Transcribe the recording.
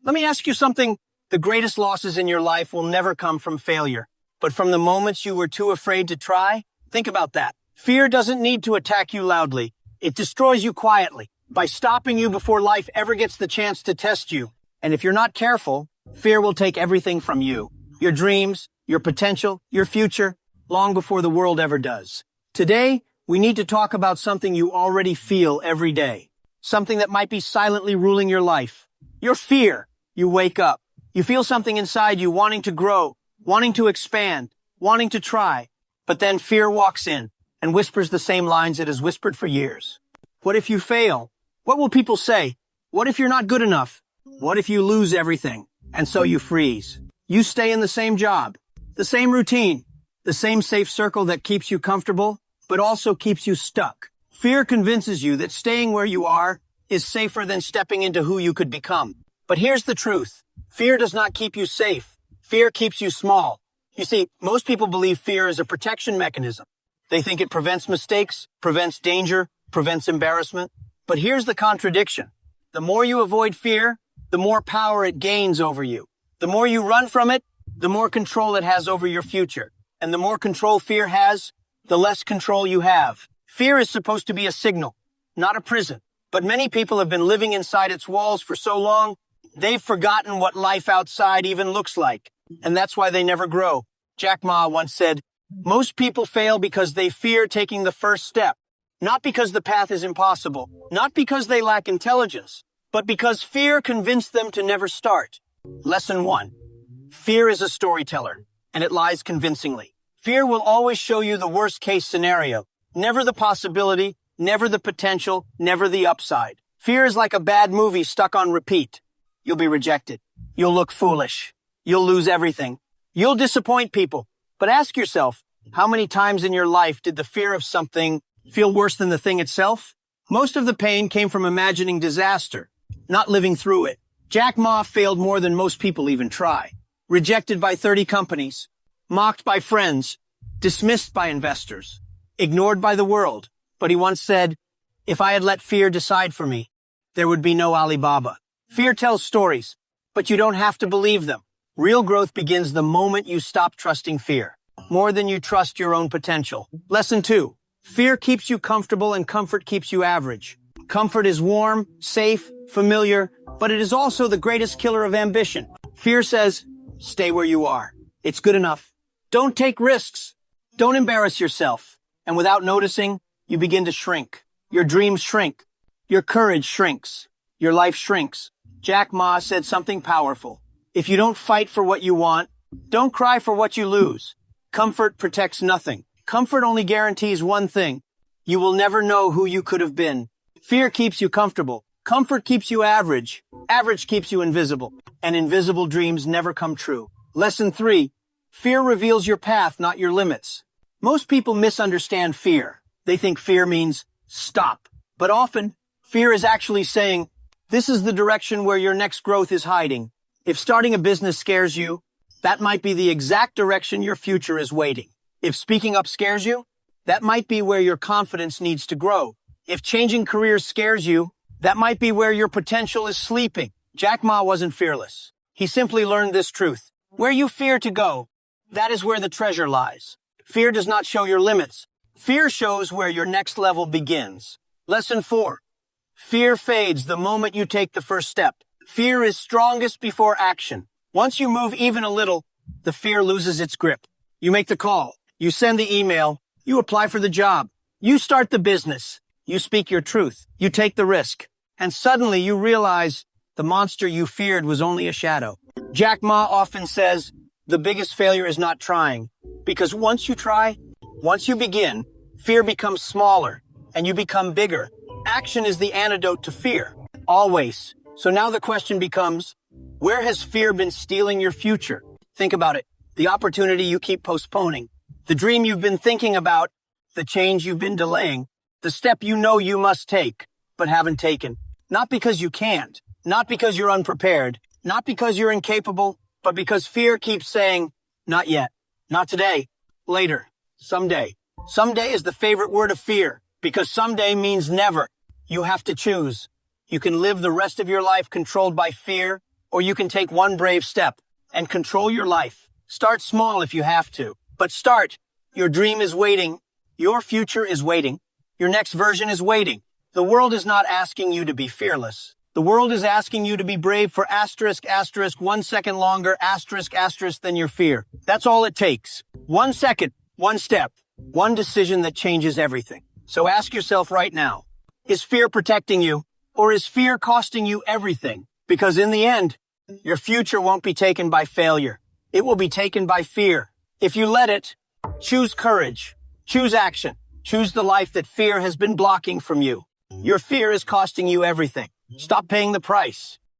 Let me ask you something. The greatest losses in your life will never come from failure, but from the moments you were too afraid to try. Think about that. Fear doesn't need to attack you loudly. It destroys you quietly by stopping you before life ever gets the chance to test you. And if you're not careful, fear will take everything from you. Your dreams, your potential, your future, long before the world ever does. Today, we need to talk about something you already feel every day. Something that might be silently ruling your life. Your fear. You wake up. You feel something inside you wanting to grow, wanting to expand, wanting to try. But then fear walks in and whispers the same lines it has whispered for years. What if you fail? What will people say? What if you're not good enough? What if you lose everything? And so you freeze. You stay in the same job, the same routine, the same safe circle that keeps you comfortable, but also keeps you stuck. Fear convinces you that staying where you are is safer than stepping into who you could become. But here's the truth. Fear does not keep you safe. Fear keeps you small. You see, most people believe fear is a protection mechanism. They think it prevents mistakes, prevents danger, prevents embarrassment. But here's the contradiction. The more you avoid fear, the more power it gains over you. The more you run from it, the more control it has over your future. And the more control fear has, the less control you have. Fear is supposed to be a signal, not a prison. But many people have been living inside its walls for so long, they've forgotten what life outside even looks like. And that's why they never grow. Jack Ma once said, most people fail because they fear taking the first step. Not because the path is impossible, not because they lack intelligence, but because fear convinced them to never start. Lesson 1. Fear is a storyteller, and it lies convincingly. Fear will always show you the worst case scenario, never the possibility, never the potential, never the upside. Fear is like a bad movie stuck on repeat. You'll be rejected. You'll look foolish. You'll lose everything. You'll disappoint people. But ask yourself, how many times in your life did the fear of something feel worse than the thing itself? Most of the pain came from imagining disaster, not living through it. Jack Ma failed more than most people even try. Rejected by 30 companies, mocked by friends, dismissed by investors, ignored by the world. But he once said, if I had let fear decide for me, there would be no Alibaba. Fear tells stories, but you don't have to believe them. Real growth begins the moment you stop trusting fear, more than you trust your own potential. Lesson 2. Fear keeps you comfortable and comfort keeps you average. Comfort is warm, safe, familiar, but it is also the greatest killer of ambition. Fear says, stay where you are. It's good enough. Don't take risks. Don't embarrass yourself. And without noticing, you begin to shrink. Your dreams shrink. Your courage shrinks. Your life shrinks. Jack Ma said something powerful. If you don't fight for what you want, don't cry for what you lose. Comfort protects nothing. Comfort only guarantees one thing. You will never know who you could have been. Fear keeps you comfortable. Comfort keeps you average. Average keeps you invisible. And invisible dreams never come true. Lesson 3. Fear reveals your path, not your limits. Most people misunderstand fear. They think fear means stop. But often, fear is actually saying, this is the direction where your next growth is hiding. If starting a business scares you, that might be the exact direction your future is waiting. If speaking up scares you, that might be where your confidence needs to grow. If changing careers scares you, that might be where your potential is sleeping. Jack Ma wasn't fearless. He simply learned this truth. Where you fear to go, that is where the treasure lies. Fear does not show your limits. Fear shows where your next level begins. Lesson 4. Fear fades the moment you take the first step. Fear is strongest before action. Once you move even a little, the fear loses its grip. You make the call. You send the email. You apply for the job. You start the business. You speak your truth. You take the risk. And suddenly you realize the monster you feared was only a shadow. Jack Ma often says, the biggest failure is not trying. Because once you try, once you begin, fear becomes smaller and you become bigger. Action is the antidote to fear. Always. So now the question becomes, where has fear been stealing your future? Think about it. The opportunity you keep postponing. The dream you've been thinking about. The change you've been delaying. The step you know you must take, but haven't taken. Not because you can't. Not because you're unprepared. Not because you're incapable, but because fear keeps saying, not yet. Not today. Later. Someday. Someday is the favorite word of fear, because someday means never. You have to choose. You can live the rest of your life controlled by fear, or you can take one brave step and control your life. Start small if you have to, but start. Your dream is waiting. Your future is waiting. Your next version is waiting. The world is not asking you to be fearless. The world is asking you to be brave for asterisk, asterisk, 1 second longer, asterisk, asterisk than your fear. That's all it takes. 1 second, one step, one decision that changes everything. So ask yourself right now, is fear protecting you, or is fear costing you everything? Because in the end, your future won't be taken by failure. It will be taken by fear. If you let it, choose courage, choose action, choose the life that fear has been blocking from you. Your fear is costing you everything. Stop paying the price.